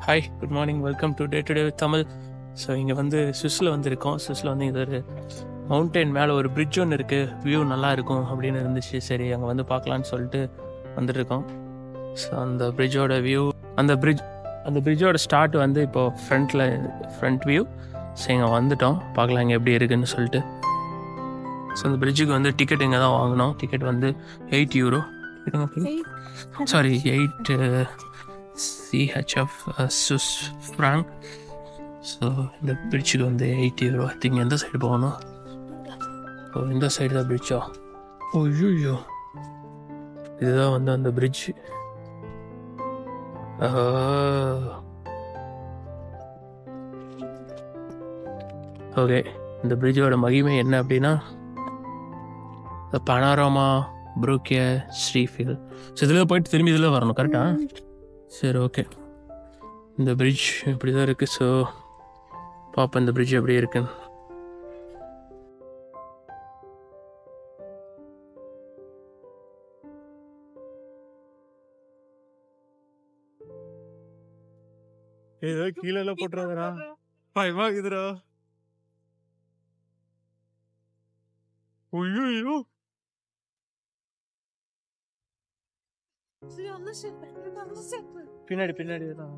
Hi, good morning. Welcome to day to day with Tamil. So இங்கே வந்து சுவிஸில் வந்துருக்கோம். சுவிஸில் வந்து இது ஒரு மவுண்டெயின் மேலே ஒரு பிரிட்ஜ் ஒன்று இருக்குது, வியூ நல்லா இருக்கும் அப்படின்னு இருந்துச்சு. சரி, அங்கே வந்து பார்க்கலான்னு சொல்லிட்டு வந்துட்டுருக்கோம். ஸோ அந்த பிரிட்ஜோட வியூ, அந்த பிரிட்ஜோட ஸ்டார்ட் வந்து இப்போது ஃப்ரண்ட் வியூ. ஸோ இங்கே வந்துட்டோம், பார்க்கலாம் இங்கே எப்படி இருக்குதுன்னு சொல்லிட்டு. ஸோ அந்த பிரிட்ஜுக்கு வந்து டிக்கெட் இங்கே தான் வாங்கினோம். டிக்கெட் வந்து €8. Sorry, 8 CHF Swiss franc. So இந்த பிரிட்ஜுக்கு வந்து €8. ஐ திங்க் எந்த சைடு போகணும்? ஓ, இந்த சைடு தான் பிரிட்ஜா? ஓ ஐயோ, இதுதான் வந்து அந்த பிரிட்ஜ். ஓகே, இந்த பிரிட்ஜோட மகிமை என்ன அப்படின்னா பனாரோமா புரூக்கிய ஸ்ரீஃபீல். ஸோ இதில் போயிட்டு திரும்பி இதில் வரணும், கரெக்டா? சரி, ஓகே. இந்த பிரிட்ஜ் இப்படி தான் இருக்குது. ஸோ பார்ப்போம் இந்த பிரிட்ஜ் எப்படி இருக்குன்னு. ஏதோ கீழே போட்டுறாதரா, பயமாக்குதுரா. ஐயோ, பின்னாடி பின்னாடி தான்.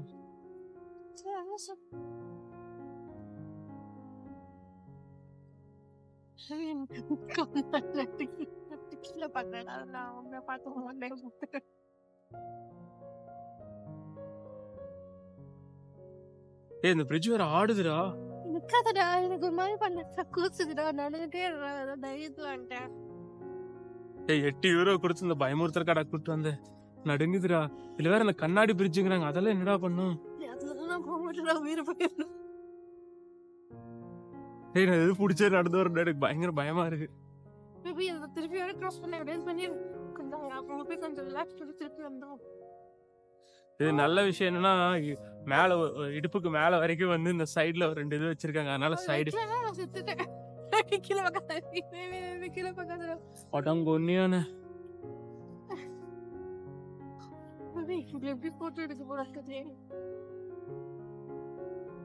இந்த பிரிட்ஜ் வேற ஆடுதுடா. எனக்கு ஒரு மாதிரி பண்ண கூசுதுடா. நடந்துட்டே தைரியத்துல வந்துட்டேன். €8 கொடுத்து இந்த பயமுறுத்தல் கடை கூட்டு வந்தேன். நடுங்குதுடா. இதுல வேற இந்த கண்ணாடி பிரிட்ஜுங்கிறாங்க, அதெல்லாம் என்னடா பண்ணும்? அதுலதான் போக மாட்டேடா, உயிரை போயிடணும். நான் எது பிடிச்சே நடந்து வரேன், எனக்கு பயங்கர பயமா இருக்கு. மேபி அதை திருப்பி வர கிராஸ் பண்ணி கொஞ்சம் அப்புறம் போய் கொஞ்சம் ரிலாக்ஸ் பண்ணி திருப்பி வந்தோம். இது நல்ல விஷயம் என்னன்னா, மேல இடுப்புக்கு மேல வரைக்கும் வந்து இந்த சைடுல ஒரு 2 இது வச்சிருக்காங்க, அதனால சைடு கீழே பக்காத அடங்கொன்னியான எப்படி போட்டோ எடுக்க போறாங்க.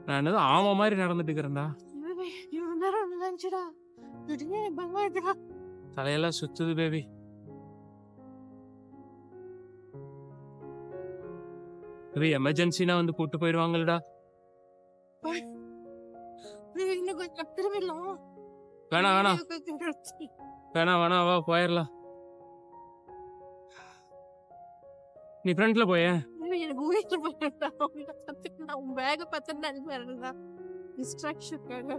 நான் என்னது ஆமா மாதிரி நடந்துட்டு இருக்கிறேன்டா. தலையெல்லாம் சுத்துது பேபி. எமர்ஜென்சினா வந்து கூட்டு போயிடுவாங்கடா. வேணா வேணா வேணா வேணா, வா போயிடலாம். நீ ஃப்ரண்ட்ல போய. எனக்கு உயிர் போயிட்டா, உன் பேக பார்த்தா டிஸ்ட்ராக்ஷன்.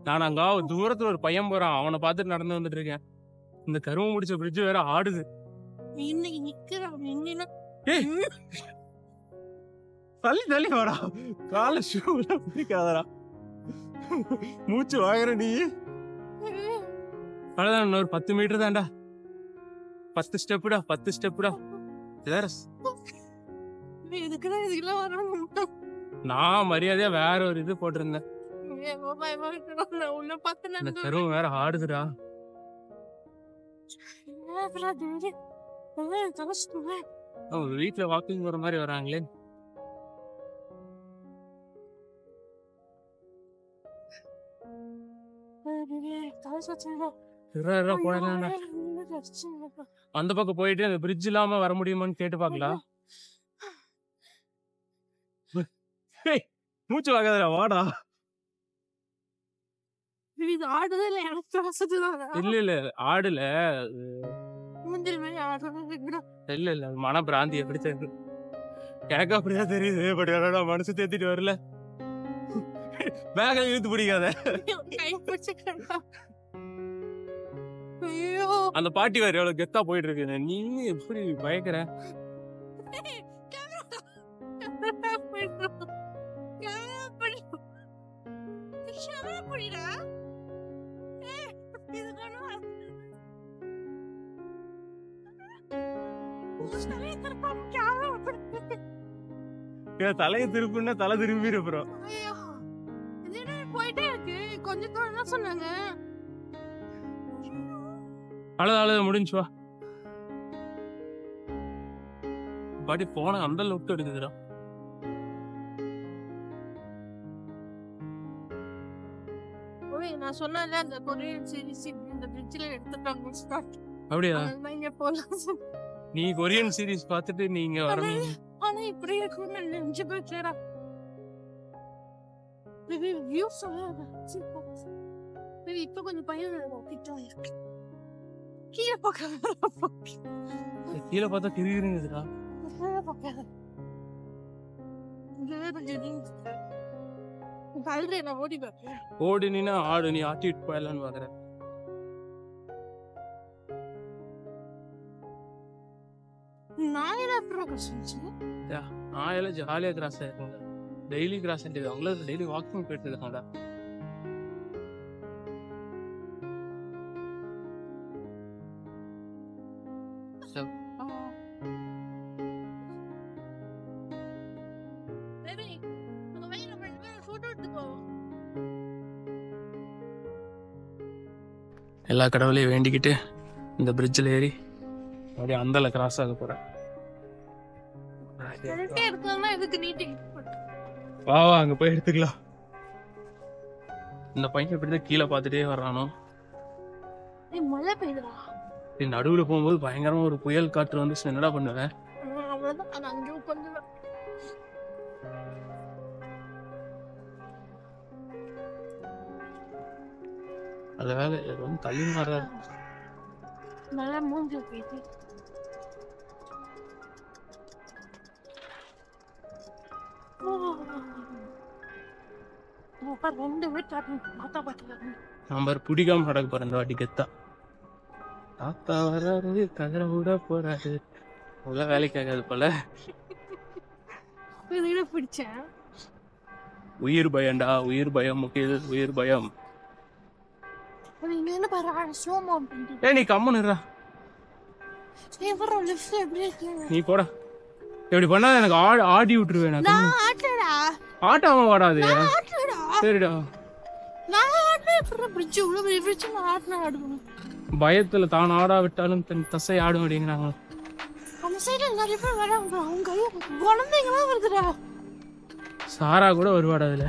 நான் அங்க தூரத்துல ஒரு பையன் போறான், அவனை பார்த்துட்டு நடந்து வந்துட்டு இருக்கேன். இந்த கருவ முடிச்ச பிரிட்ஜ் வேற ஆடுது. இன்னைக்கு நிக்கிறான். தள்ளி தள்ளி வாடா, கால ஷூல பிடிக்காதடா, மூச்சு வாங்குற நீ. அவ்வளவுதான், இன்னொரு 10 மீட்டர் தான்டா. 10 ஸ்டெப்புடா, 10 ஸ்டெப்புடா. நான் மரியாதையா வேற ஒரு இது போட்டிருந்தேன். இந்த கருவ வேற ஆடுதுடா. வீட்டுல வாக்கிங் போற மாதிரி வராங்களே. அந்த பக்கம் போயிட்டு அந்த பிரிட்ஜ் இல்லாம வர முடியுமான்னு கேட்டு பாக்கலாம். மூச்சு வாங்காதடா, வாடா. இல்ல இல்ல ஆடுல, இல்ல இல்ல மன பிராந்தி எப்படி தெரியுது எனக்கு, அப்படிதான் தெரியுது. பட் என்னடா மனசு தேத்திட்டு வரல. பேக்ல இழுத்து பிடிக்காத. அந்த பாட்டி வேற எவ்வளவு கெத்தா போயிட்டு இருக்கு, நீ எப்படி பயக்கிற? தலையை திருப்புன்னா தலை திரும்பி இருப்போம். போயிட்டே இருக்கு, கொஞ்சம் தூரம் தான் சொன்னாங்க. அழுது முடிஞ்சு வா. பாட்டி போன அந்த லுக் எடுக்குதுடா. நான் சொன்னேன்ல அந்த கொரியன் சீரிஸ் இந்த பிரிட்ஜ்ல எடுத்துட்டாங்க. அப்படியா? இங்க போலாம். நீ கொரியன் சீரிஸ் பார்த்துட்டு நீங்க வரணும். ஆனா இப்படி இருக்கும்னு நினைச்சு போச்சுடா. வியூ சொல்லாத. இப்ப கொஞ்சம் பையன் கிட்ட இருக்கு. கீழே பார்க்க. கீழே பார்த்தா கிரிக்கிறீங்கடா. ஓடி நின்னா ஆடு நீ ஆட்டிட்டு போயிடலான்னு பாக்குறேன். நாயெல்லாம் ஜாலியா கிராஸ் ஆயிருக்காங்க. டெய்லி கிராஸ் ஆயிட்டு அவங்களும் டெய்லி வாக்கிங் போயிட்டு இருக்காங்கடா. எல்லா கடவுளையும் வேண்டிக்கிட்டு இந்த பிரிட்ஜில் ஏறி அப்படியே அந்தால கிராஸ் ஆக போறேன். வா வா அங்க போய் எடுத்துக்கலாம். இந்த பையன் இப்படிதான் கீழே பார்த்துட்டே வர்றானோ. மழை பெய்யுதா? நடுவுல போகும்போது பயங்கரமா ஒரு புயல் காற்று வந்து என்னடா பண்ணுவேன். அது வேலை வந்து தள்ளி மாறாது. நல்லா மூஞ்சி போயிட்டு நம்ம பிடிக்காம நடக்க போறேன் இந்த வாட்டி கெத்தா. தாத்தா வராது கதற விட போறாரு. அவ்வளோ வேலைக்கு ஆகாது போல. பிடிச்சேன். உயிர் பயம்டா, உயிர் பயம் முக்கியது, உயிர் பயம். நீ கம்முன்னுடா. நீ போடா. இப்படி பண்ணா எனக்கு ஆடி விட்டுருவேன். ஆட்டாம வாடாது. சரிடா. பயத்துல தான் ஆடா விட்டாலும் தன் தசை ஆடும் அப்படிங்கிறாங்க. சாரா கூட வருவாடா அதுல.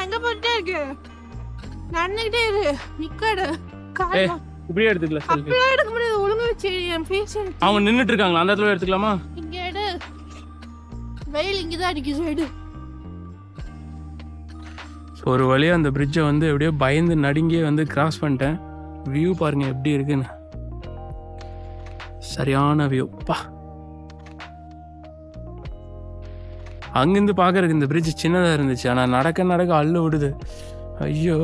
எங்க போயிட்டே இருக்கு? நடந்துகிட்டே இரு. நிக்காடு. இப்படியே எடுத்துக்கலாம். அப்படியே எடுக்க முடியாது. ஒழுங்கா வச்சு என் ஃபேஸ். அவங்க நின்னுட்டு இருக்காங்களா? அந்த இடத்துல எடுத்துக்கலாமா? இங்க எடு. வெயில் இங்கதான் அடிக்குது. எடு. ஒரு வழியா அந்த பிரிட்ஜை வந்து எப்படியோ பயந்து நடுங்கியே வந்து கிராஸ் பண்ணிட்டேன். வியூ பாருங்க எப்படி இருக்குன்னு. சரியான வியூ பா. அங்கிருந்து பாக்குறதுக்கு இந்த பிரிட்ஜ் சின்னதா இருந்துச்சு. ஆனா நடக்க நடக்க அள்ளு விடுது. ஐயோ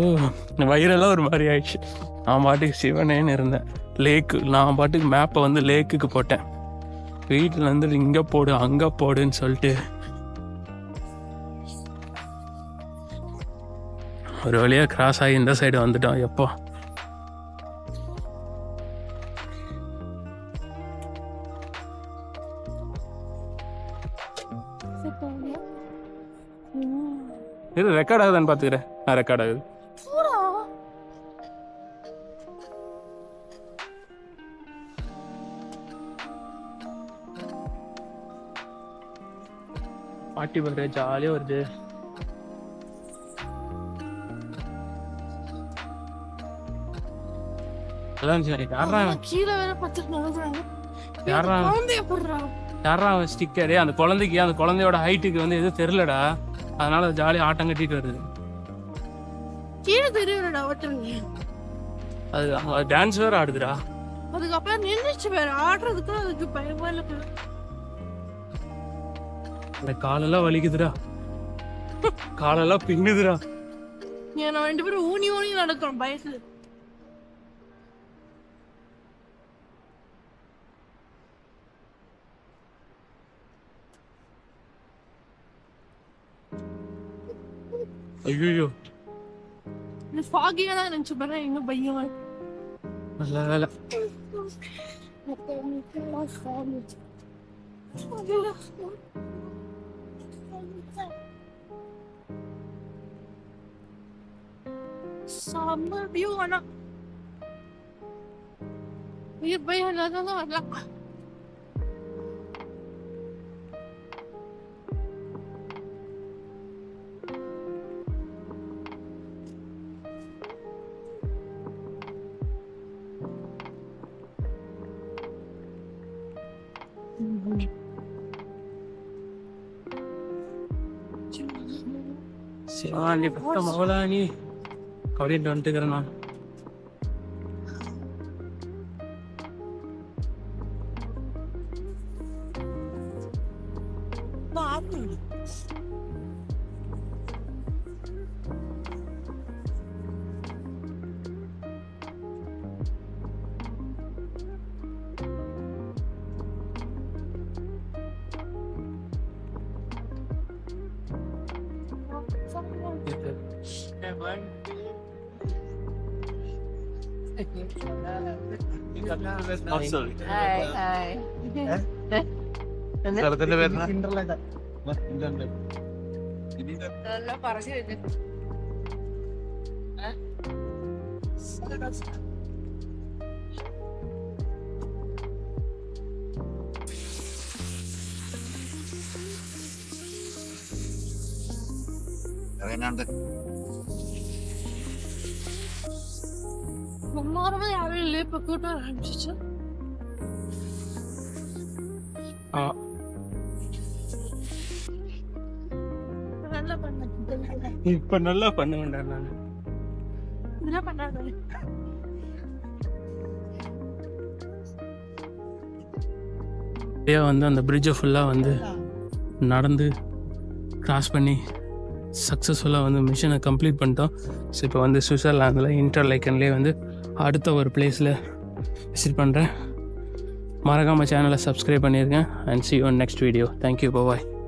வயிறெல்லாம் ஒரு மாதிரி ஆயிடுச்சு. நான் பாட்டுக்கு சிவனேன்னு இருந்தேன். லேக்கு நான் பாட்டுக்கு மேப்பை வந்து லேக்குக்கு போட்டேன். வீட்டில் வந்து இங்கே போடு அங்கே போடுன்னு சொல்லிட்டு ஒரு வழியாக கிராஸ் ஆகி இந்த சைடு வந்துட்டோம். எப்போ இது ரெக்கார்ட் ஆகுதான்னு பார்த்துக்கிறேன். நான் ரெக்கார்ட் ஆகுது. பாட்டி பண்ற ஜாலியா வருது. ஸ்டிக்கரு அந்த குழந்தைக்கு அந்த குழந்தையோட ஹைட்டுக்கு வந்து எதுவும் தெரியலடா. அதனால ஜாலியா ஆட்டம் கட்டிட்டு வருது. அது டான்ஸ் வேற ஆடுதுடா. அதுக்கப்புறம் நின்றுச்சு வேற ஆடுறதுக்கு. அதுக்கு பயமா இல்ல. அந்த காலெல்லாம் வலிக்குதுடா. காலெல்லாம் பின்னுதுடா. நான் 2 பேரும் ஊனி ஊனி நடக்கிறோம் பயத்துல. ஐயோ ஃபாகியா தான் நினைச்சு பாரு. எங்க பையன் நல்ல வேலை. செம்ம வியூ. ஆனால் உயிர் போய் எல்லாரும் வரலாம். சிவானி பக்கம் மவளானி அப்படின்ட்டு வந்துட்டுக்கிறேன் நான். எல்லாருமே யாரும் இல்லை. இப்போ கூட்டம் ஆரம்பிச்சிச்சு. நல்லா பண்ண இப்போ நல்லா பண்ணுவேன்டா நான். இதெல்லாம் பண்ணாத. வந்து அந்த பிரிட்ஜை ஃபுல்லாக வந்து நடந்து கிராஸ் பண்ணி சக்ஸஸ்ஃபுல்லாக வந்து மிஷனை கம்ப்ளீட் பண்ணிட்டோம். ஸோ இப்போ வந்து சுவிட்சர்லாந்தில் இன்டர்லைக்கன்லேயே வந்து அடுத்த ஒரு பிளேஸில் விசிட் பண்ணுறேன். மறக்காமல் சேனலை சப்ஸ்கிரைப் பண்ணியிருக்கேன். And see you on next video. Thank you. Bye bye.